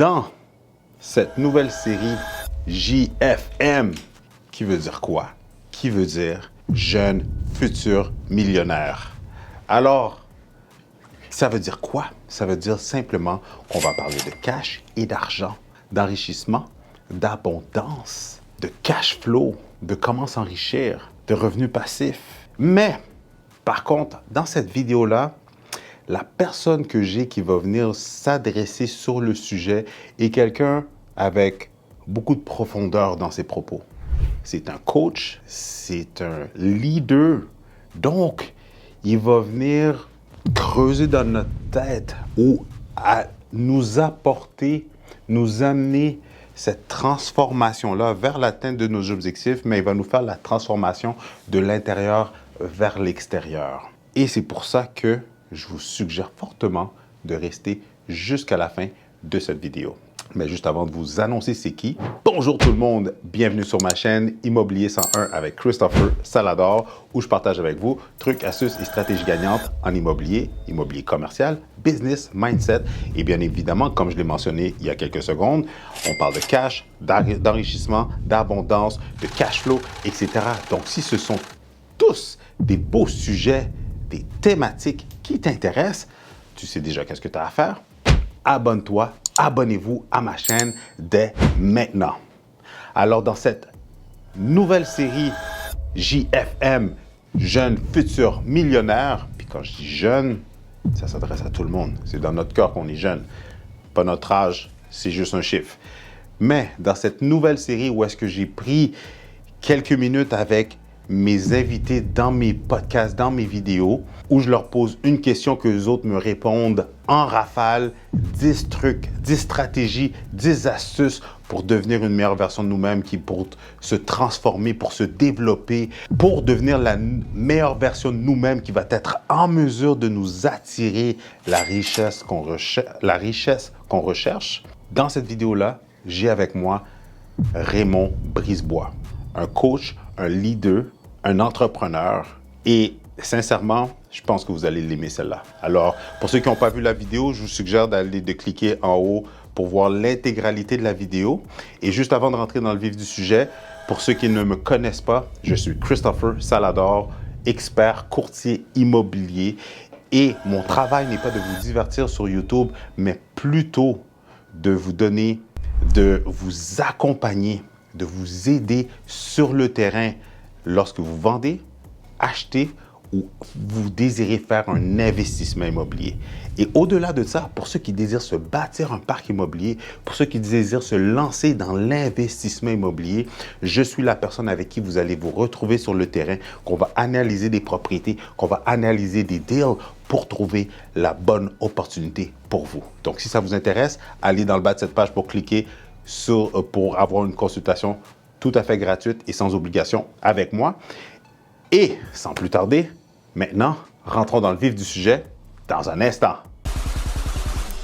dans cette nouvelle série JFM, qui veut dire quoi? Qui veut dire jeune futur millionnaire. Alors, ça veut dire quoi? Ça veut dire simplement qu'on va parler de cash et d'argent, d'enrichissement, d'abondance, de cash flow, de comment s'enrichir, de revenus passifs. Mais, par contre, dans cette vidéo-là, la personne que j'ai qui va venir s'adresser sur le sujet est quelqu'un avec beaucoup de profondeur dans ses propos. C'est un coach, c'est un leader. Donc, il va venir creuser dans notre tête ou à nous apporter, nous amener cette transformation-là vers l'atteinte de nos objectifs, mais il va nous faire la transformation de l'intérieur vers l'extérieur. Et c'est pour ça que je vous suggère fortement de rester jusqu'à la fin de cette vidéo. Mais juste avant de vous annoncer c'est qui, bonjour tout le monde, bienvenue sur ma chaîne Immobilier 101 avec Christopher Salador, où je partage avec vous trucs, astuces et stratégies gagnantes en immobilier, immobilier commercial, business, mindset et bien évidemment, comme je l'ai mentionné il y a quelques secondes, on parle de cash, d'enrichissement, d'abondance, de cash flow, etc. Donc si ce sont tous des beaux sujets, des thématiques qui t'intéressent, tu sais déjà qu'est-ce que tu as à faire. Abonne-toi, abonnez-vous à ma chaîne dès maintenant. Alors, dans cette nouvelle série JFM, Jeune Futur Millionnaire, puis quand je dis jeune, ça s'adresse à tout le monde. C'est dans notre cœur qu'on est jeune. Pas notre âge, c'est juste un chiffre. Mais dans cette nouvelle série où est-ce que j'ai pris quelques minutes avec mes invités dans mes podcasts, dans mes vidéos, où je leur pose une question que les autres me répondent en rafale, 10 trucs, 10 stratégies, 10 astuces pour devenir une meilleure version de nous-mêmes, pour se transformer, pour se développer, pour devenir la meilleure version de nous-mêmes qui va être en mesure de nous attirer la richesse qu'on recherche. Dans cette vidéo-là, j'ai avec moi Raymond Brisebois, un coach, un leader, un entrepreneur et sincèrement, je pense que vous allez l'aimer celle-là. Alors, pour ceux qui n'ont pas vu la vidéo, je vous suggère de cliquer en haut pour voir l'intégralité de la vidéo. Et juste avant de rentrer dans le vif du sujet, pour ceux qui ne me connaissent pas, je suis Christopher Salador, expert courtier immobilier et mon travail n'est pas de vous divertir sur YouTube, mais plutôt de vous donner, de vous accompagner, de vous aider sur le terrain lorsque vous vendez, achetez ou vous désirez faire un investissement immobilier. Et au-delà de ça, pour ceux qui désirent se bâtir un parc immobilier, pour ceux qui désirent se lancer dans l'investissement immobilier, je suis la personne avec qui vous allez vous retrouver sur le terrain, qu'on va analyser des propriétés, qu'on va analyser des deals pour trouver la bonne opportunité pour vous. Donc, si ça vous intéresse, allez dans le bas de cette page pour cliquer pour avoir une consultation tout à fait gratuite et sans obligation avec moi. Et sans plus tarder, maintenant, rentrons dans le vif du sujet dans un instant.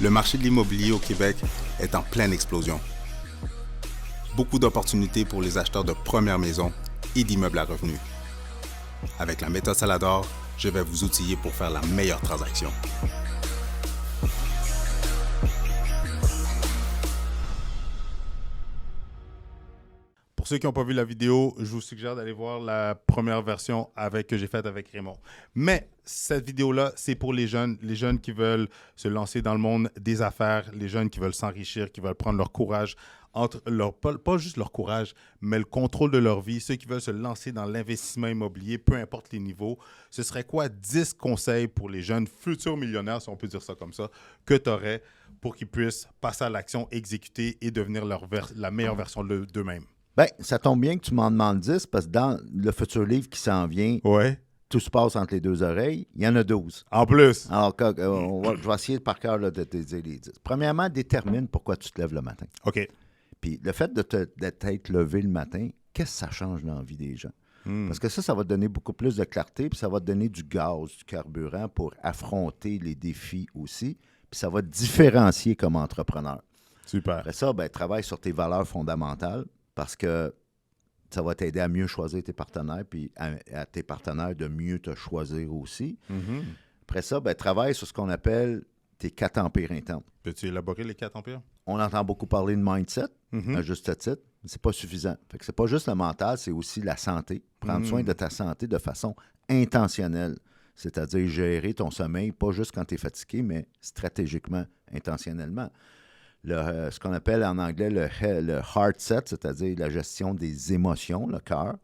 Le marché de l'immobilier au Québec est en pleine explosion. Beaucoup d'opportunités pour les acheteurs de première maison et d'immeubles à revenus. Avec la méthode Salador, je vais vous outiller pour faire la meilleure transaction. Pour ceux qui n'ont pas vu la vidéo, je vous suggère d'aller voir la première version que j'ai faite avec Raymond. Mais cette vidéo-là, c'est pour les jeunes qui veulent se lancer dans le monde des affaires, les jeunes qui veulent s'enrichir, qui veulent prendre leur courage, pas juste leur courage, mais le contrôle de leur vie, ceux qui veulent se lancer dans l'investissement immobilier, peu importe les niveaux. Ce serait quoi 10 conseils pour les jeunes futurs millionnaires, si on peut dire ça comme ça, que tu aurais pour qu'ils puissent passer à l'action, exécuter et devenir la meilleure version d'eux-mêmes? Bien, ça tombe bien que tu m'en demandes 10 parce que dans le futur livre qui s'en vient, Ouais. Tout se passe entre les deux oreilles, il y en a 12. En plus. Alors, je vais essayer par cœur là, de te dire les 10. Premièrement, détermine pourquoi tu te lèves le matin. OK. Puis le fait d'être levé le matin, qu'est-ce que ça change dans la vie des gens? Parce que ça va te donner beaucoup plus de clarté, puis ça va te donner du gaz, du carburant pour affronter les défis aussi, puis ça va te différencier comme entrepreneur. Super. Après ça, travaille sur tes valeurs fondamentales parce que ça va t'aider à mieux choisir tes partenaires, puis à tes partenaires de mieux te choisir aussi. Mm-hmm. Après ça, travaille sur ce qu'on appelle tes 4 empires internes. Peux-tu élaborer les 4 empires? On entend beaucoup parler de mindset, à juste titre. C'est pas suffisant. Fait que c'est pas juste le mental, c'est aussi la santé. Prendre soin de ta santé de façon intentionnelle. C'est-à-dire gérer ton sommeil, pas juste quand tu es fatigué, mais stratégiquement, intentionnellement. Ce qu'on appelle en anglais le heart set, c'est-à-dire la gestion des émotions, le cœur.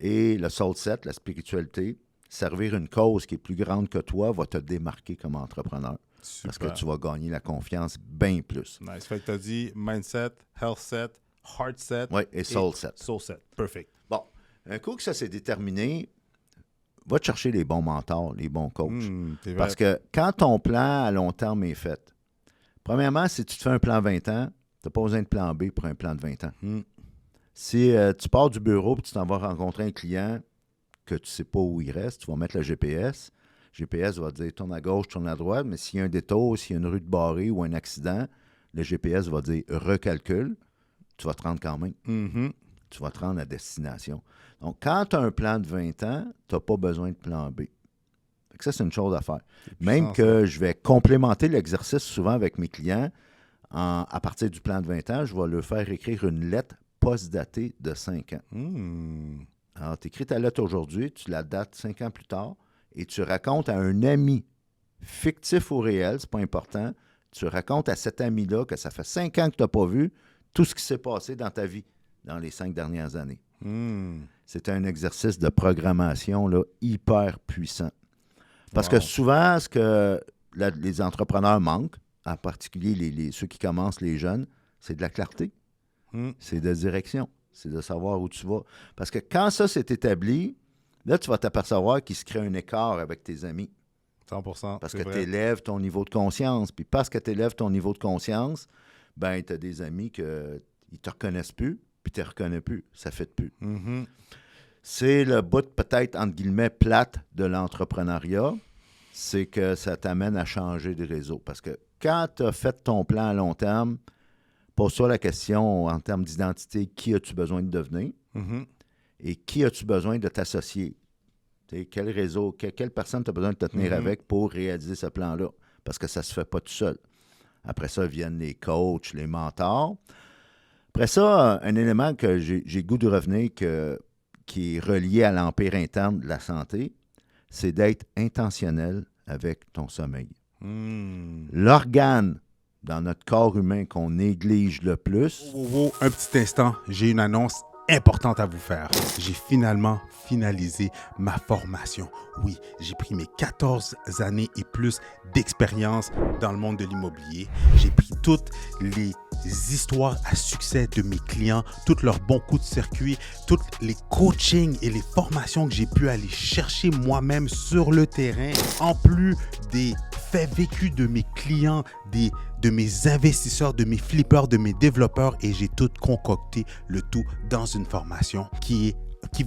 Et le soul set, la spiritualité. Servir une cause qui est plus grande que toi va te démarquer comme entrepreneur. Super. Parce que tu vas gagner la confiance bien plus. Nice. Fait que tu as dit mindset, health set, heart set. Oui, et soul set. Soul set. Perfect. Bon, un coup que ça s'est déterminé, va te chercher les bons mentors, les bons coachs. C'est vrai. Parce que quand ton plan à long terme est fait, premièrement, si tu te fais un plan 20 ans, tu n'as pas besoin de plan B pour un plan de 20 ans. Si tu pars du bureau et tu t'en vas rencontrer un client que tu ne sais pas où il reste, tu vas mettre le GPS. Le GPS va te dire tourne à gauche, tourne à droite, mais s'il y a un détour, s'il y a une rue de barrée ou un accident, le GPS va dire recalcule, tu vas te rendre quand même. Tu vas te rendre à destination. Donc, quand tu as un plan de 20 ans, tu n'as pas besoin de plan B. Fait que ça, c'est une chose à faire. Même que je vais complémenter l'exercice souvent avec mes clients, à partir du plan de 20 ans, je vais leur faire écrire une lettre post-datée de 5 ans. Alors, tu écris ta lettre aujourd'hui, tu la dates 5 ans plus tard, et tu racontes à un ami, fictif ou réel, c'est pas important, tu racontes à cet ami-là que ça fait 5 ans que tu n'as pas vu tout ce qui s'est passé dans ta vie dans les 5 dernières années. C'est un exercice de programmation là, hyper puissant. Parce que souvent, ce que les entrepreneurs manquent, en particulier ceux qui commencent, les jeunes, c'est de la clarté, c'est de direction, c'est de savoir où tu vas. Parce que quand ça s'est établi, là, tu vas t'apercevoir qu'il se crée un écart avec tes amis. 100%. Parce que tu élèves ton niveau de conscience. Puis parce que tu élèves ton niveau de conscience, ben tu as des amis qui ne te reconnaissent plus, puis tu ne te reconnais plus. Ça ne fait plus. C'est le bout peut-être, entre guillemets, plate de l'entrepreneuriat, c'est que ça t'amène à changer de réseau. Parce que quand tu as fait ton plan à long terme, pose-toi la question en termes d'identité, qui as-tu besoin de devenir et qui as-tu besoin de t'associer? Quel réseau, quelle personne tu as besoin de te tenir avec pour réaliser ce plan-là? Parce que ça ne se fait pas tout seul. Après ça, viennent les coachs, les mentors. Après ça, un élément que j'ai le goût de revenir qui est relié à l'empire interne de la santé, c'est d'être intentionnel avec ton sommeil. L'organe dans notre corps humain qu'on néglige le plus... Un petit instant, j'ai une annonce importante à vous faire. J'ai finalement finalisé ma formation. Oui, j'ai pris mes 14 années et plus d'expérience dans le monde de l'immobilier. J'ai pris toutes les histoires à succès de mes clients, tous leurs bons coups de circuit, tous les coachings et les formations que j'ai pu aller chercher moi-même sur le terrain, en plus des faits vécus de mes clients, de mes investisseurs, de mes flippers, de mes développeurs, et j'ai tout concocté, le tout dans une formation qui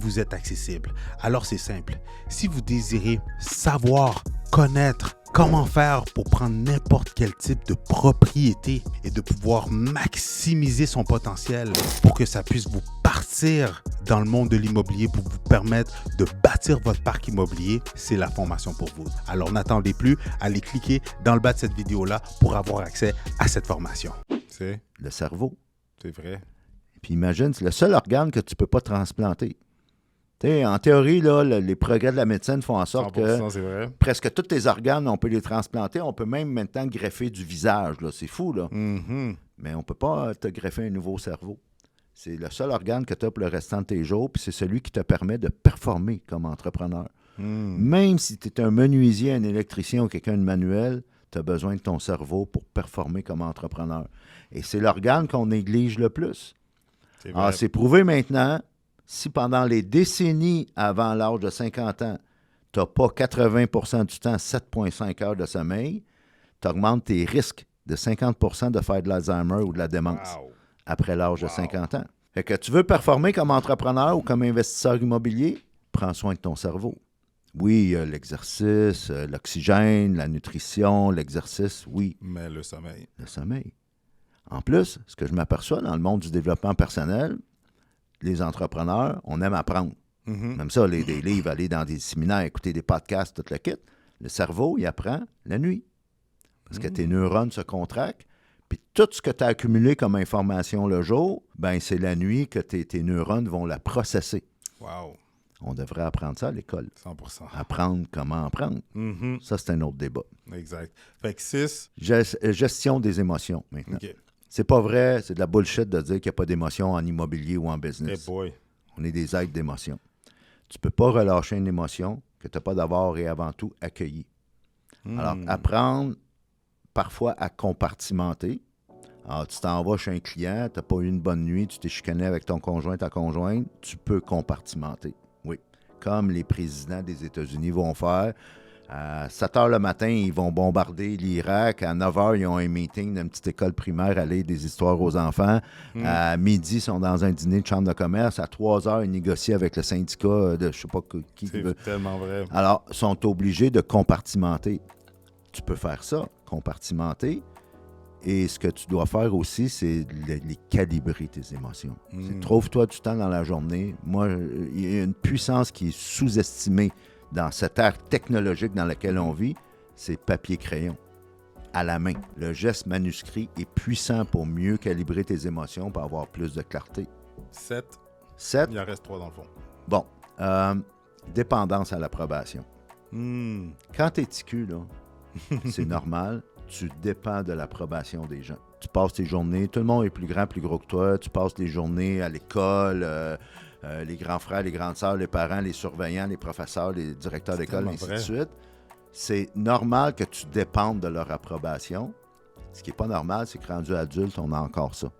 vous est accessible. Alors c'est simple, si vous désirez savoir, connaître, comment faire pour prendre n'importe quel type de propriété et de pouvoir maximiser son potentiel pour que ça puisse vous partir dans le monde de l'immobilier, pour vous permettre de bâtir votre parc immobilier, c'est la formation pour vous. Alors n'attendez plus, allez cliquer dans le bas de cette vidéo-là pour avoir accès à cette formation. C'est le cerveau. C'est vrai. Puis imagine, c'est le seul organe que tu ne peux pas transplanter. T'sais, en théorie, là, les progrès de la médecine font en sorte que presque tous tes organes, on peut les transplanter. On peut même maintenant greffer du visage. Là. C'est fou, là. Mais on ne peut pas te greffer un nouveau cerveau. C'est le seul organe que tu as pour le restant de tes jours, puis c'est celui qui te permet de performer comme entrepreneur. Même si tu es un menuisier, un électricien ou quelqu'un de manuel, tu as besoin de ton cerveau pour performer comme entrepreneur. Et c'est l'organe qu'on néglige le plus. Alors, c'est prouvé maintenant. Si pendant les décennies avant l'âge de 50 ans, tu n'as pas 80% du temps 7,5 heures de sommeil, tu augmentes tes risques de 50% de faire de l'Alzheimer ou de la démence après l'âge de 50 ans. Fait que tu veux performer comme entrepreneur ou comme investisseur immobilier, prends soin de ton cerveau. Oui, l'exercice, l'oxygène, la nutrition, l'exercice, oui. Mais le sommeil. Le sommeil. En plus, ce que je m'aperçois dans le monde du développement personnel, les entrepreneurs, on aime apprendre. Même ça, des livres, aller dans des séminaires, écouter des podcasts, tout le kit. Le cerveau, il apprend la nuit. Parce que tes neurones se contractent, puis tout ce que tu as accumulé comme information le jour, ben c'est la nuit que tes neurones vont la processer. Wow. On devrait apprendre ça à l'école. 100%. Apprendre comment apprendre. Ça, c'est un autre débat. Exact. Fait que 6. Gestion des émotions, maintenant. OK. C'est pas vrai, c'est de la bullshit de dire qu'il n'y a pas d'émotion en immobilier ou en Hey business. boy. On est des êtres d'émotion. Tu ne peux pas relâcher une émotion que tu n'as pas d'abord et avant tout accueillie. Alors, apprendre parfois à compartimenter. Alors, tu t'en vas chez un client, tu n'as pas eu une bonne nuit, tu t'es chicané avec ton conjoint, ta conjointe, tu peux compartimenter. Oui. Comme les présidents des États-Unis vont faire. À 7 h le matin, ils vont bombarder l'Irak. À 9 h, ils ont un meeting d'une petite école primaire à lire des histoires aux enfants. À midi, ils sont dans un dîner de chambre de commerce. À 3 h, ils négocient avec le syndicat de je ne sais pas qui C'est veut. tellement vrai. Alors, ils sont obligés de compartimenter. Tu peux faire ça, compartimenter. Et ce que tu dois faire aussi, c'est les calibrer, tes émotions. Trouve-toi du temps dans la journée. Moi, il y a une puissance qui est sous-estimée dans cette ère technologique dans laquelle on vit, c'est papier-crayon, à la main. Le geste manuscrit est puissant pour mieux calibrer tes émotions, pour avoir plus de clarté. 7. 7. Il en reste 3 dans le fond. Bon. Dépendance à l'approbation. Quand tu es ticu, là, c'est normal, tu dépends de l'approbation des gens. Tu passes tes journées, tout le monde est plus grand, plus gros que toi, tu passes tes journées à l'école, les grands frères, les grandes sœurs, les parents, les surveillants, les professeurs, les directeurs d'école, ainsi de suite. C'est normal que tu dépendes de leur approbation. Ce qui n'est pas normal, c'est que rendu adulte, on a encore ça.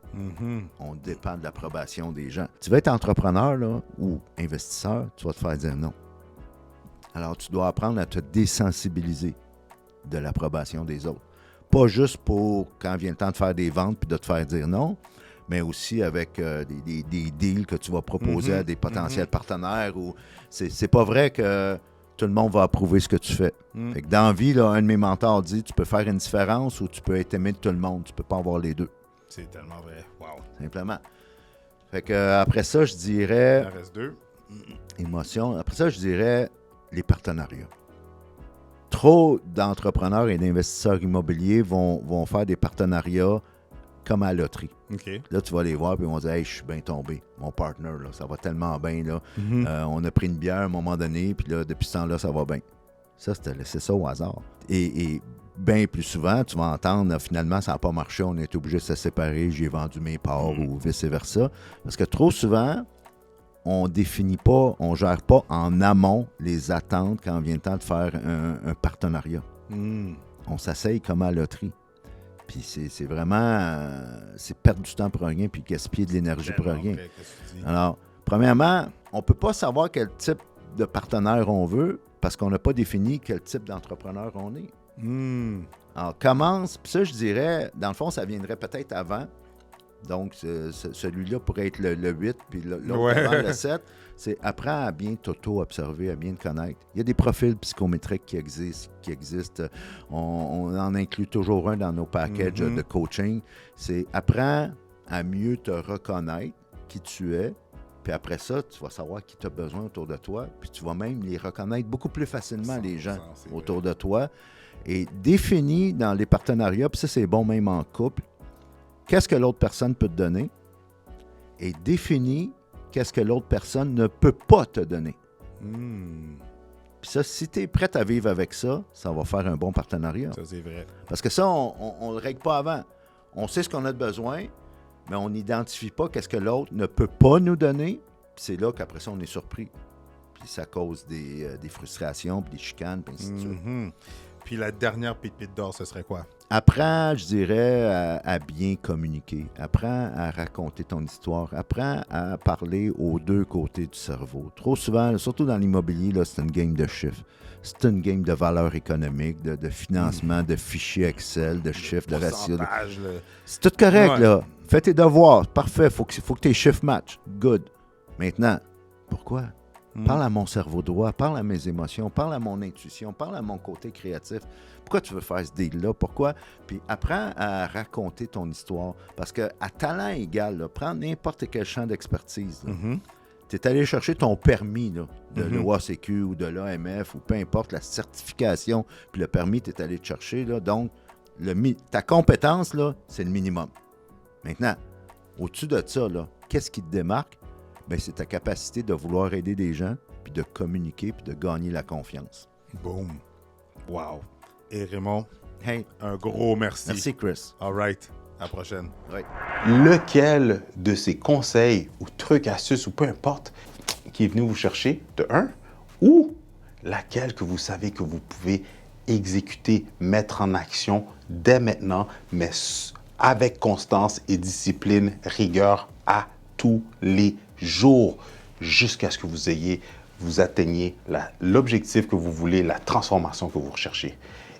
On dépend de l'approbation des gens. Tu vas être entrepreneur là, ou investisseur, tu vas te faire dire non. Alors, tu dois apprendre à te désensibiliser de l'approbation des autres. Pas juste pour quand vient le temps de faire des ventes puis de te faire dire non, mais aussi avec des deals que tu vas proposer à des potentiels partenaires. Ou c'est pas vrai que tout le monde va approuver ce que tu fais. Fait que dans la vie, là, un de mes mentors dit tu peux faire une différence ou tu peux être aimé de tout le monde. Tu peux pas avoir les deux. C'est tellement vrai. Wow. Simplement. Fait que après ça, je dirais... Il en reste 2. Émotion. Après ça, je dirais les partenariats. Trop d'entrepreneurs et d'investisseurs immobiliers vont faire des partenariats comme à la loterie. OK. Là, tu vas les voir et ils vont dire « Hey, je suis bien tombé. Mon partner, là, ça va tellement bien. Là. On a pris une bière à un moment donné, puis là, depuis ce temps-là, ça va bien. » Ça, c'était laissé ça au hasard. Et bien plus souvent, tu vas entendre « Finalement, ça n'a pas marché. On est obligé de se séparer. J'ai vendu mes parts ou vice-versa. » Parce que trop souvent, on définit pas, on gère pas en amont les attentes quand vient le temps de faire un partenariat. On s'asseye comme à la loterie. Puis c'est vraiment... c'est perdre du temps pour rien puis gaspiller de l'énergie pour rien. Okay, alors, premièrement, on ne peut pas savoir quel type de partenaire on veut parce qu'on n'a pas défini quel type d'entrepreneur on est. Alors, commence... Puis ça, je dirais, dans le fond, ça viendrait peut-être avant. Donc, celui-là pourrait être le 8, puis l'autre avant le 7. C'est apprends à bien t'auto-observer, à bien te connaître. Il y a des profils psychométriques qui existent. On en inclut toujours un dans nos packages de coaching. C'est apprends à mieux te reconnaître qui tu es. Puis après ça, tu vas savoir qui tu as besoin autour de toi. Puis tu vas même les reconnaître beaucoup plus facilement, les gens autour de toi. Et définis dans les partenariats, puis ça, c'est bon même en couple, qu'est-ce que l'autre personne peut te donner et définis qu'est-ce que l'autre personne ne peut pas te donner. Puis ça, si tu es prêt à vivre avec ça, ça va faire un bon partenariat. Ça, c'est vrai. Parce que ça, on ne le règle pas avant. On sait ce qu'on a de besoin, mais on n'identifie pas qu'est-ce que l'autre ne peut pas nous donner. Puis c'est là qu'après ça, on est surpris. Puis ça cause des frustrations, puis des chicanes, puis ainsi de suite. Puis la dernière pépite d'or, ce serait quoi? Apprends, je dirais, à bien communiquer. Apprends à raconter ton histoire. Apprends à parler aux deux côtés du cerveau. Trop souvent, surtout dans l'immobilier, là, c'est une game de chiffres. C'est une game de valeur économique, de financement, de fichiers Excel, de chiffres, de ratios. C'est tout correct, là. Fais tes devoirs. Parfait. Faut que tes chiffres matchent. Good. Maintenant, pourquoi? Parle à mon cerveau droit, parle à mes émotions, parle à mon intuition, parle à mon côté créatif. Pourquoi tu veux faire ce deal-là? Pourquoi? Puis apprends à raconter ton histoire. Parce qu'à talent égal, là, prends n'importe quel champ d'expertise. Tu es allé chercher ton permis là, de l'OACQ ou de l'AMF ou peu importe la certification, puis le permis, tu es allé te chercher. Là, donc, Ta compétence, là, c'est le minimum. Maintenant, au-dessus de ça, là, qu'est-ce qui te démarque? Bien, c'est ta capacité de vouloir aider des gens, puis de communiquer, puis de gagner la confiance. Boom. Wow. Et Raymond, Hey, un gros merci. merci, Chris. All right. À la prochaine. Ouais. Lequel de ces conseils ou trucs, astuces ou peu importe qui est venu vous chercher, de un, ou laquelle que vous savez que vous pouvez exécuter, mettre en action dès maintenant, mais avec constance et discipline, rigueur à tous les jours, jusqu'à ce que vous atteigniez l'objectif que vous voulez, la transformation que vous recherchez.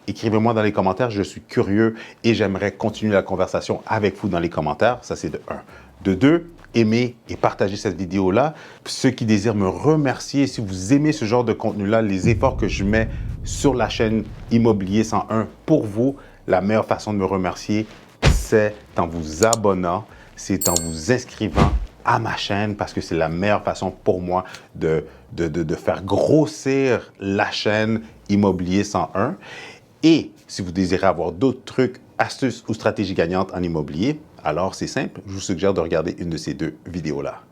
Écrivez-moi dans les commentaires, je suis curieux et j'aimerais continuer la conversation avec vous dans les commentaires. Ça, c'est de 1. De 2, aimez et partagez cette vidéo-là. Ceux qui désirent me remercier, si vous aimez ce genre de contenu-là, les efforts que je mets sur la chaîne Immobilier 101 pour vous, la meilleure façon de me remercier, c'est en vous abonnant, c'est en vous inscrivant à ma chaîne parce que c'est la meilleure façon pour moi de faire grossir la chaîne Immobilier 101. Et si vous désirez avoir d'autres trucs, astuces ou stratégies gagnantes en immobilier, alors c'est simple, je vous suggère de regarder une de ces 2 vidéos-là.